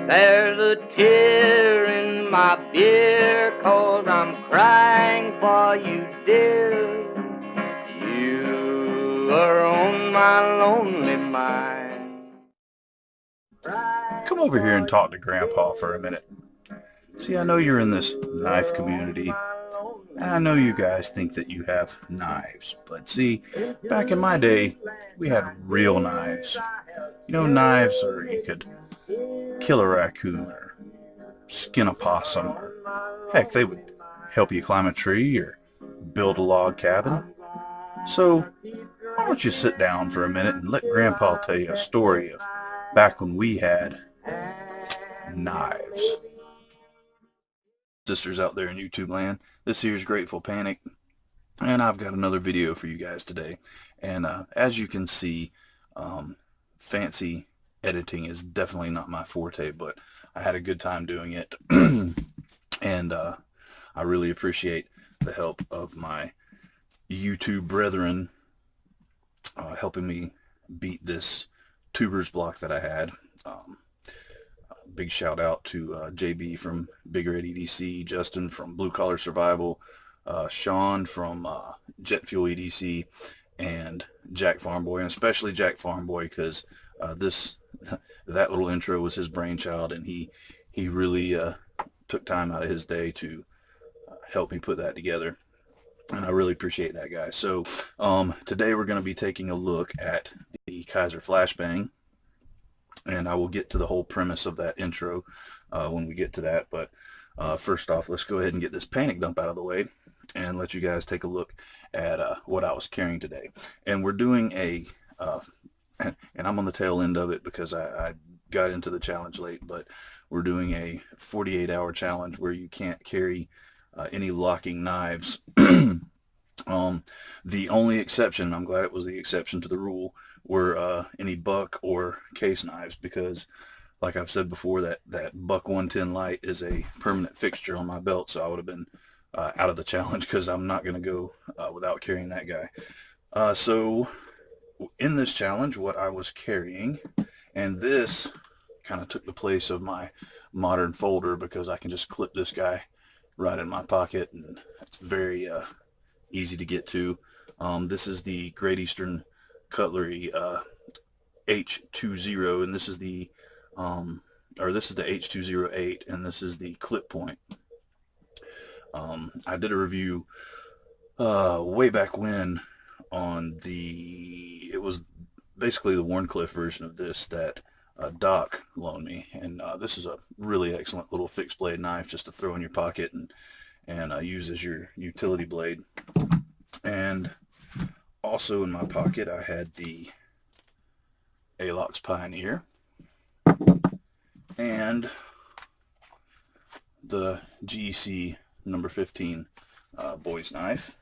There's a tear in my beer, 'cause I'm crying for you, dear. You are on my lonely mind. Come over here and talk to Grandpa for a minute. See, I know you're in this knife community. I know you guys think that you have knives, but see, back in my day, we had real knives. You know, knives where you could kill a raccoon or skin a possum, or heck, they would help you climb a tree or build a log cabin. So, why don't you sit down for a minute and let Grandpa tell you a story of back when we had knives. Sisters out there in YouTube land, this here's Grateful Panic, and I've got another video for you guys today. And as you can see, fancy editing is definitely not my forte, but I had a good time doing it. And I really appreciate the help of my YouTube brethren helping me beat this tuber's block that I had. Big shout out to JB from Big Red EDC, Justin from Blue Collar Survival, Sean from Jet Fuel EDC, and Jack Farmboy, and especially Jack Farmboy, because that little intro was his brainchild, and he really took time out of his day to help me put that together, and I really appreciate that, guys. So today we're going to be taking a look at the Kizer Flashbang, and I will get to the whole premise of that intro when we get to that. But first off, let's go ahead and get this panic dump out of the way and let you guys take a look at what I was carrying today. And we're doing a, and I'm on the tail end of it because I got into the challenge late, but we're doing a 48-hour challenge where you can't carry any locking knives. The only exception, I'm glad it was the exception to the rule, were any buck or case knives, because like I've said before, that buck 110 light is a permanent fixture on my belt, so I would have been out of the challenge because I'm not going to go without carrying that guy. So in this challenge, what I was carrying, and this kind of took the place of my modern folder because I can just clip this guy right in my pocket, and it's very easy to get to. This is the Great Eastern Cutlery H20, and this is the H208, and this is the clip point. I did a review way back when on it was basically the Warncliffe version of this that Doc loaned me, and this is a really excellent little fixed blade knife just to throw in your pocket and use as your utility blade. And also in my pocket I had the Alox Pioneer and the GEC number 15 boy's knife,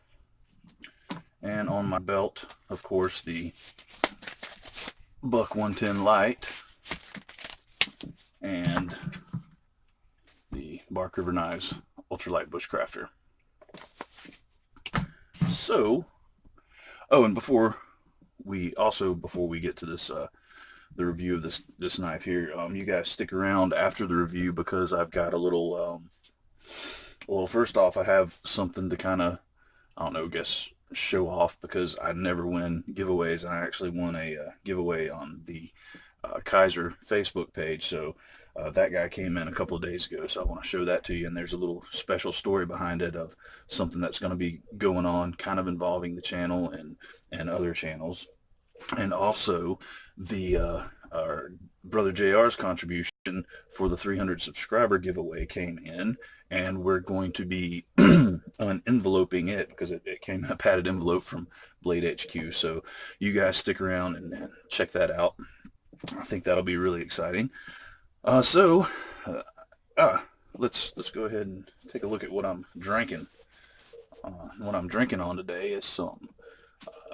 and on my belt, of course, the buck 110 light and the Bark River Knives ultralight bushcrafter. So, oh, and before we get to this the review of this knife here, you guys stick around after the review because I've got a little well, first off, I have something to kind of, I don't know, guess show off, because I never win giveaways, and I actually won a giveaway on the Kizer Facebook page. So that guy came in a couple of days ago, so I want to show that to you, and there's a little special story behind it of something that's going to be going on kind of involving the channel and other channels. And also the our brother JR's contribution for the 300 subscriber giveaway came in, and we're going to be unenveloping it because it came in a padded envelope from Blade HQ. So you guys stick around and check that out. I think that'll be really exciting. Let's go ahead and take a look at what I'm drinking. What I'm drinking on today is some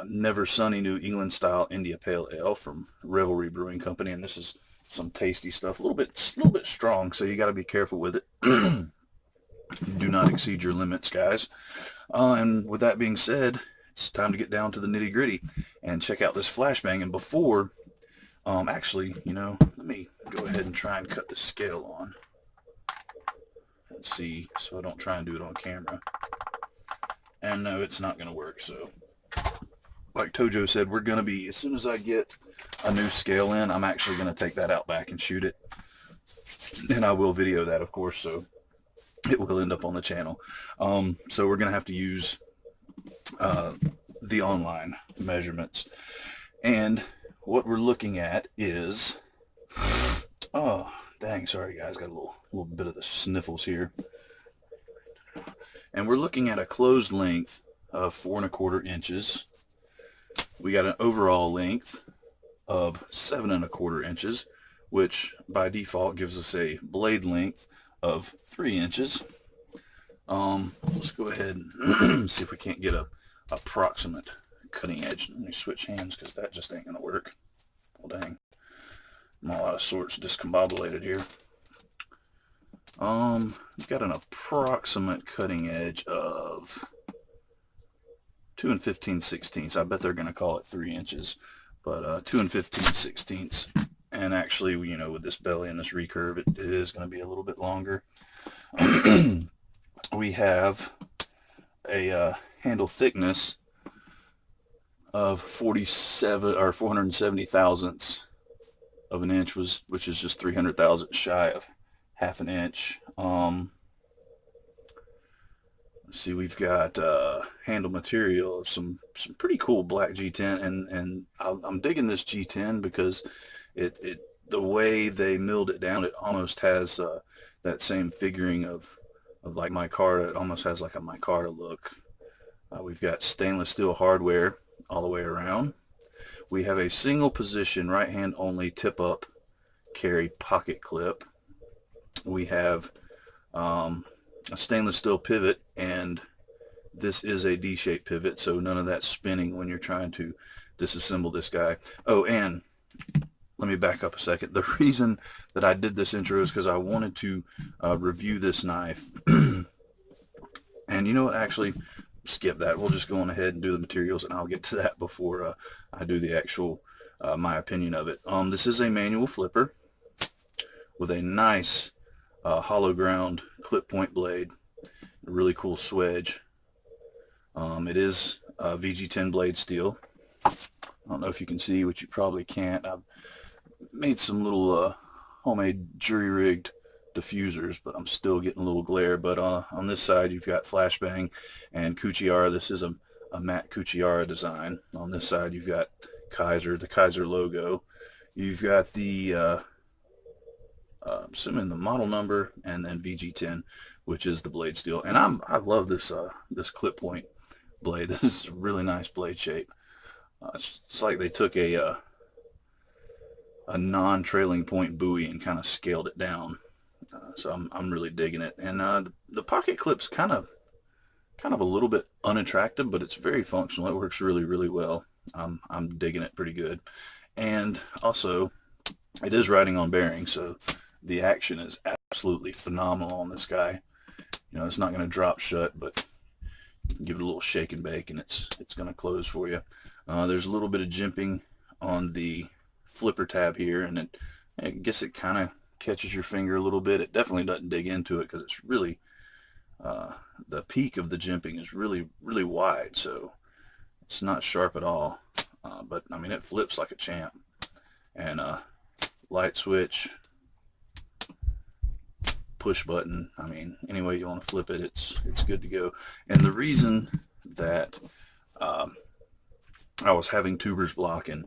Never Sunny New England style India Pale Ale from Revelry Brewing Company, and this is some tasty stuff. A little bit strong, so you got to be careful with it. Do not exceed your limits, guys. And with that being said, it's time to get down to the nitty gritty and check out this Flashbang. And before Actually, let me go ahead and try and cut the scale on. Let's see, so I don't try and do it on camera. And no, it's not going to work. So, like Tojo said, we're going to be, as soon as I get a new scale in, I'm actually going to take that out back and shoot it. And I will video that, of course, so it will end up on the channel. So we're going to have to use the online measurements. And what we're looking at is, oh, dang, sorry guys, got a little bit of the sniffles here. And we're looking at a closed length of 4 1/4 inches. We got an overall length of 7 1/4 inches, which by default gives us a blade length of 3 inches. Let's go ahead and see if we can't get a approximate cutting edge. Let me switch hands because that just ain't gonna work. Well, dang, I'm all out of sorts discombobulated here. We've got an approximate cutting edge of 2 15/16. I bet they're gonna call it 3 inches, but 2 15/16. And actually, with this belly and this recurve, it is going to be a little bit longer. We have a handle thickness of 47 or 470 thousandths of an inch, which is just 300 thousandths shy of half an inch. Let's see, we've got handle material of some pretty cool black G10, and I'm digging this G10 because the way they milled it down, it almost has that same figuring of like micarta. It almost has like a micarta look. We've got stainless steel hardware all the way around. We have a single position, right hand only, tip up carry pocket clip. We have a stainless steel pivot, and this is a D-shaped pivot, so none of that spinning when you're trying to disassemble this guy. Oh, and let me back up a second. The reason that I did this intro is because I wanted to review this knife. And you know what, actually, skip that. We'll just go on ahead and do the materials, and I'll get to that before I do the actual, my opinion of it. This is a manual flipper with a nice hollow ground clip point blade, a really cool swedge. It is VG10 blade steel. I don't know if you can see, which you probably can't. I've made some little homemade jury-rigged diffusers, but I'm still getting a little glare. But on this side, you've got Flashbang and Kizer. This is a matte Kizer design. On this side, you've got Kizer, the Kizer logo. You've got the assuming the model number, and then VG10, which is the blade steel. And I love this this clip point blade. This is a really nice blade shape. It's like they took a non-trailing point buoy and kind of scaled it down. So I'm really digging it. And the pocket clip's kind of a little bit unattractive, but it's very functional. It works really, really well. I'm digging it pretty good. And also, it is riding on bearings, so the action is absolutely phenomenal on this guy. It's not going to drop shut, but give it a little shake and bake, and it's going to close for you. There's a little bit of jimping on the flipper tab here, and I guess it kind of catches your finger a little bit. It definitely doesn't dig into it because it's really the peak of the jimping is really, really wide, so it's not sharp at all. But I mean, it flips like a champ. And light switch, push button. I mean, any way you want to flip it, it's good to go. And the reason that I was having tubers block, and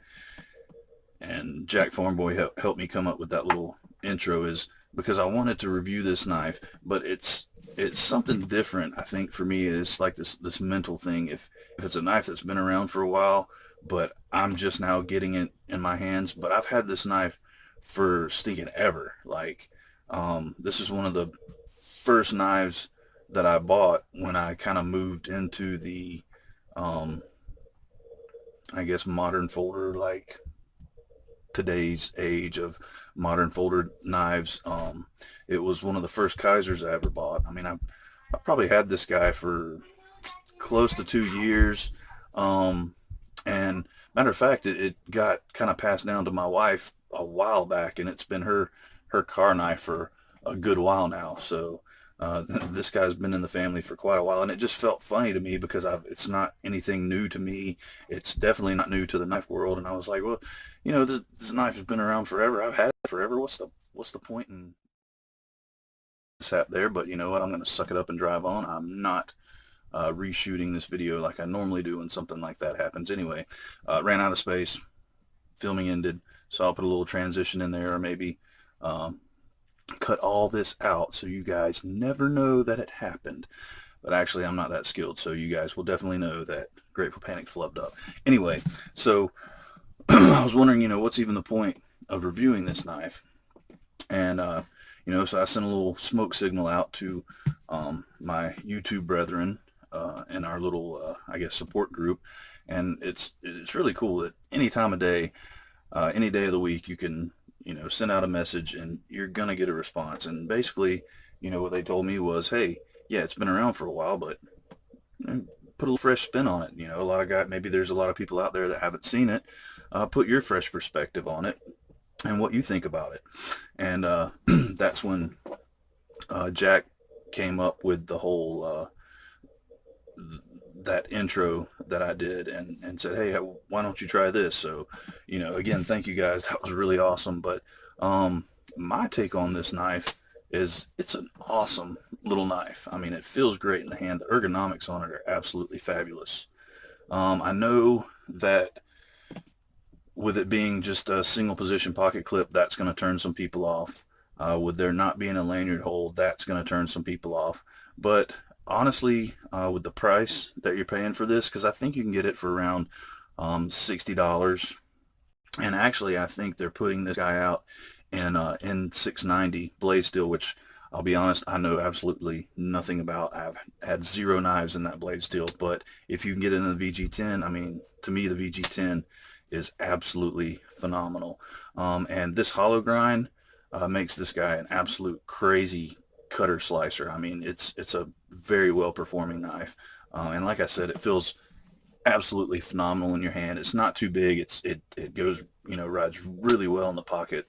Jack Farmboy helped me come up with that little intro, is because I wanted to review this knife, but it's something different. I think for me, it's like this mental thing. If it's a knife that's been around for a while, but I'm just now getting it in my hands, but I've had this knife for stinking ever. Like, this is one of the first knives that I bought when I kind of moved into the I guess modern folder, like today's age of modern folder knives. It was one of the first Kizers I ever bought. I mean, I probably had this guy for close to 2 years. And matter of fact, it got kind of passed down to my wife a while back, and it's been her car knife for a good while now. So this guy's been in the family for quite a while, and it just felt funny to me because it's not anything new to me. It's definitely not new to the knife world. And I was like, well, you know, this knife has been around forever. I've had it forever. What's the point in sat there? But you know what? I'm going to suck it up and drive on. I'm not reshooting this video like I normally do when something like that happens. Anyway, ran out of space, filming ended, so I'll put a little transition in there, or maybe cut all this out so you guys never know that it happened. But actually, I'm not that skilled, so you guys will definitely know that Grateful Panic flubbed up. Anyway, so I was wondering, you know, what's even the point of reviewing this knife? And you know, so I sent a little smoke signal out to my YouTube brethren in our little, I guess, support group, and it's really cool that any time of day, any day of the week, you can, you know, send out a message and you're gonna get a response. And basically, you know, what they told me was, hey, yeah, it's been around for a while, but you know, put a little fresh spin on it. You know, maybe there's a lot of people out there that haven't seen it. Put your fresh perspective on it and what you think about it. And that's when Jack came up with the whole that intro that I did, and said, hey, why don't you try this? So, you know, again, thank you guys. That was really awesome. But my take on this knife is it's an awesome little knife. I mean, it feels great in the hand. The ergonomics on it are absolutely fabulous. I know that with it being just a single position pocket clip, that's going to turn some people off. With there not being a lanyard hole, that's going to turn some people off. But honestly, with the price that you're paying for this, because I think you can get it for around $60, and actually I think they're putting this guy out in N690 blade steel, which I'll be honest, I know absolutely nothing about. I've had zero knives in that blade steel, but if you can get it in the VG10, I mean, to me the VG10 is absolutely phenomenal. And this hollow grind makes this guy an absolute crazy cutter slicer. I mean, it's a very well performing knife, and like I said, it feels absolutely phenomenal in your hand. It's not too big. It goes, you know, rides really well in the pocket.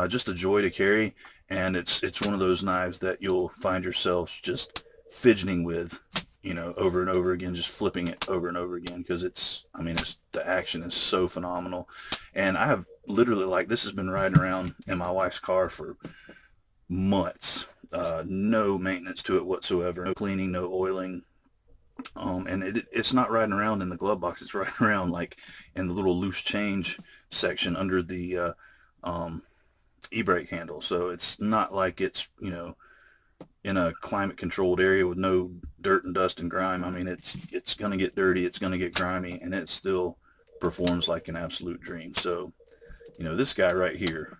Just a joy to carry, and it's one of those knives that you'll find yourselves just fidgeting with, you know, over and over again, just flipping it over and over again, because I mean, the action is so phenomenal. And I have literally, like, this has been riding around in my wife's car for months. No maintenance to it whatsoever, no cleaning, no oiling. And it's not riding around in the glove box. It's riding around like in the little loose change section under the e-brake handle. So it's not like it's, you know, in a climate controlled area with no dirt and dust and grime. I mean, it's going to get dirty, it's going to get grimy, and it still performs like an absolute dream. So, you know, this guy right here,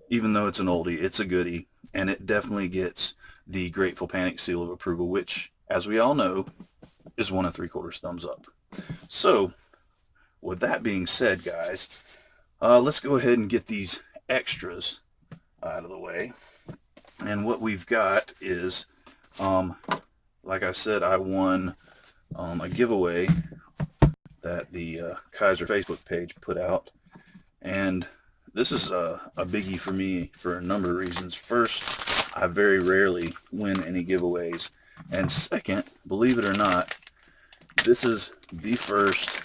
even though it's an oldie, it's a goodie, and it definitely gets the Grateful Panic seal of approval, which, as we all know, is 1 3/4 thumbs up. So, with that being said, guys, let's go ahead and get these extras out of the way. And what we've got is, like I said, I won a giveaway that the Kizer Facebook page put out, and this is a biggie for me for a number of reasons. First, I very rarely win any giveaways, and second, believe it or not, this is the first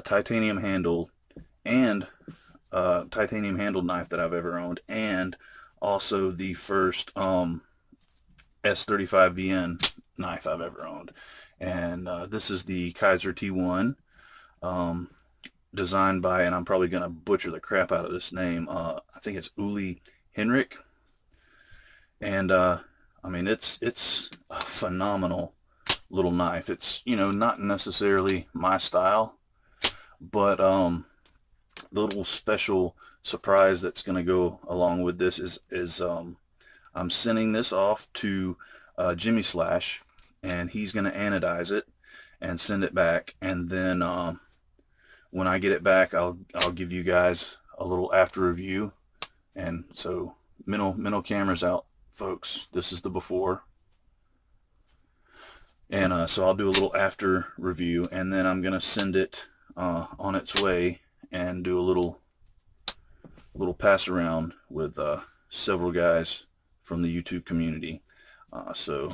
titanium handled knife that I've ever owned, and also the first S35VN knife I've ever owned. And this is the Kizer T1, designed by, and I'm probably going to butcher the crap out of this name, I think it's Uli Henrik. And I mean, it's a phenomenal little knife. It's, you know, not necessarily my style, but the little special surprise that's going to go along with this is I'm sending this off to Jimmy Slash, and he's going to anodize it and send it back, and then when I get it back, I'll give you guys a little after review. And so mental cameras out, folks. This is the before. And so I'll do a little after review, and then I'm gonna send it on its way and do a little pass around with several guys from the YouTube community. So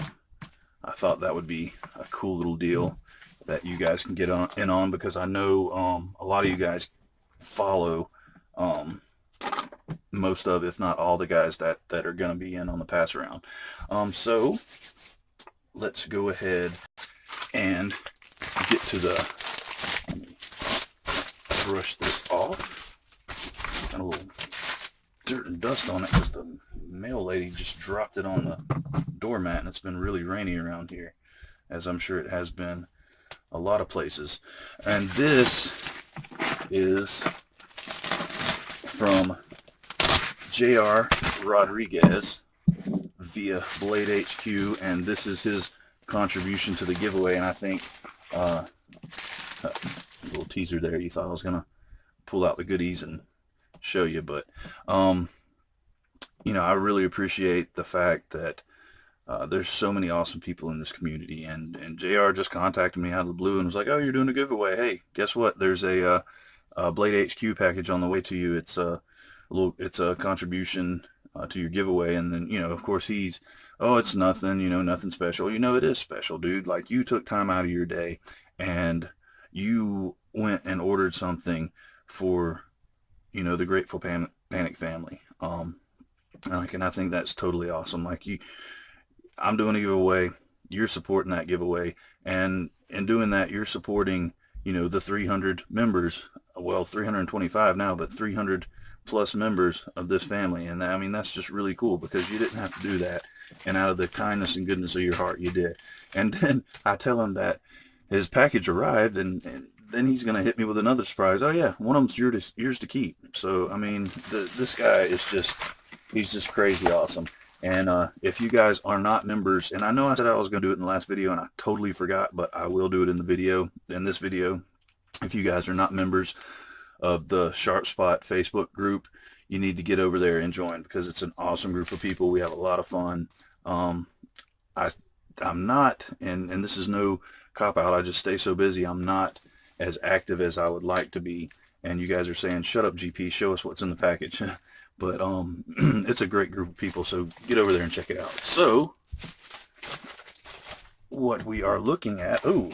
I thought that would be a cool little deal that you guys can get in on, because I know a lot of you guys follow most of, if not all, the guys that are going to be in on the pass around. So let's go ahead and get to the, let me brush this off. Got a little dirt and dust on it because the mail lady just dropped it on the doormat, and it's been really rainy around here, as I'm sure it has been a lot of places. And this is from J.R. Rodriguez via Blade HQ, and this is his contribution to the giveaway. And I think a little teaser there, you thought I was gonna pull out the goodies and show you, but you know, I really appreciate the fact that there's so many awesome people in this community, and JR just contacted me out of the blue and was like, "Oh, you're doing a giveaway. Hey, guess what? There's a Blade HQ package on the way to you. It's a contribution to your giveaway." And then, you know, of course he's, "Oh, it's nothing, you know, nothing special." You know, it is special, dude. Like, you took time out of your day and you went and ordered something for, you know, the Grateful Panic family. And I think that's totally awesome. Like, I'm doing a giveaway, you're supporting that giveaway, and in doing that, you're supporting, you know, the 300 members, well, 325 now, but 300 plus members of this family. And I mean, that's just really cool, because you didn't have to do that, and out of the kindness and goodness of your heart, you did. And then I tell him that his package arrived, and then he's going to hit me with another surprise. "Oh yeah, one of them's yours to keep." So, I mean, this guy is just, he's just crazy awesome. And if you guys are not members, and I know I said I was going to do it in the last video and I totally forgot, but I will do it in this video. If you guys are not members of the Sharp Spot Facebook group, you need to get over there and join, because it's an awesome group of people. We have a lot of fun. I'm not, and this is no cop-out, I just stay so busy, I'm not as active as I would like to be. And you guys are saying, "Shut up, GP, show us what's in the package." But it's a great group of people, so get over there and check it out. So what we are looking at, oh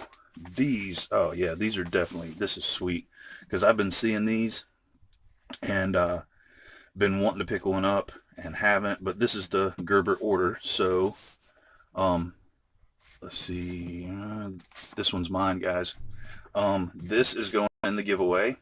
yeah, these are definitely, this is sweet, because I've been seeing these and been wanting to pick one up and haven't, but this is the Gerber order. So let's see, this one's mine, guys. This is going in the giveaway.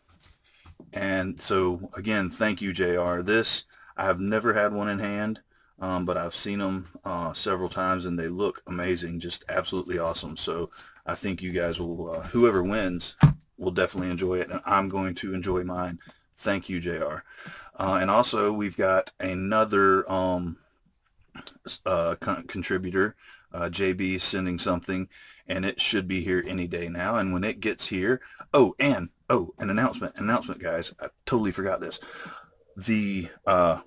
And so, again, thank you, JR. This, I have never had one in hand, but I've seen them several times, and they look amazing, just absolutely awesome. So I think you guys will, whoever wins, will definitely enjoy it, and I'm going to enjoy mine. Thank you, JR. And also, we've got another contributor, JB, sending something, and it should be here any day now. And when it gets here, an announcement, guys, I totally forgot this. The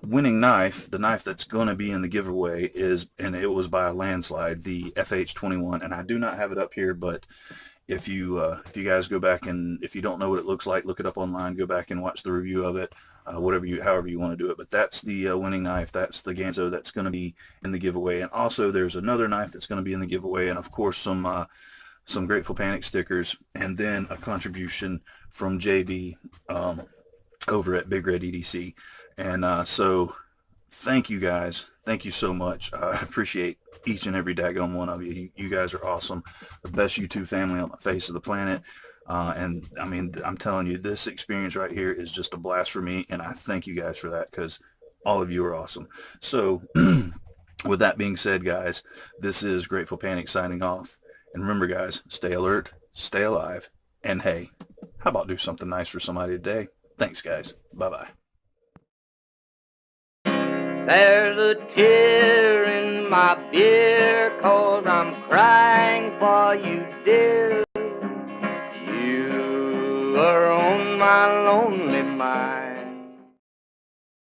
winning knife, the knife that's going to be in the giveaway, is, and it was by a landslide, the FH21, and I do not have it up here, but if you guys go back, and if you don't know what it looks like, look it up online, go back and watch the review of it, however you want to do it. But that's the winning knife. That's the Ganzo that's going to be in the giveaway. And also there's another knife that's going to be in the giveaway, and of course some Grateful Panic stickers, and then a contribution from JB over at Big Red EDC. And so thank you guys. Thank you so much. I appreciate each and every daggone one of you. You guys are awesome. The best YouTube family on the face of the planet. And I mean, I'm telling you, this experience right here is just a blast for me, and I thank you guys for that, because all of you are awesome. So with that being said, guys, this is Grateful Panic signing off. And remember, guys, stay alert, stay alive, and hey, how about do something nice for somebody today? Thanks, guys. Bye-bye. There's a tear in my beer, 'cause I'm crying for you, dear.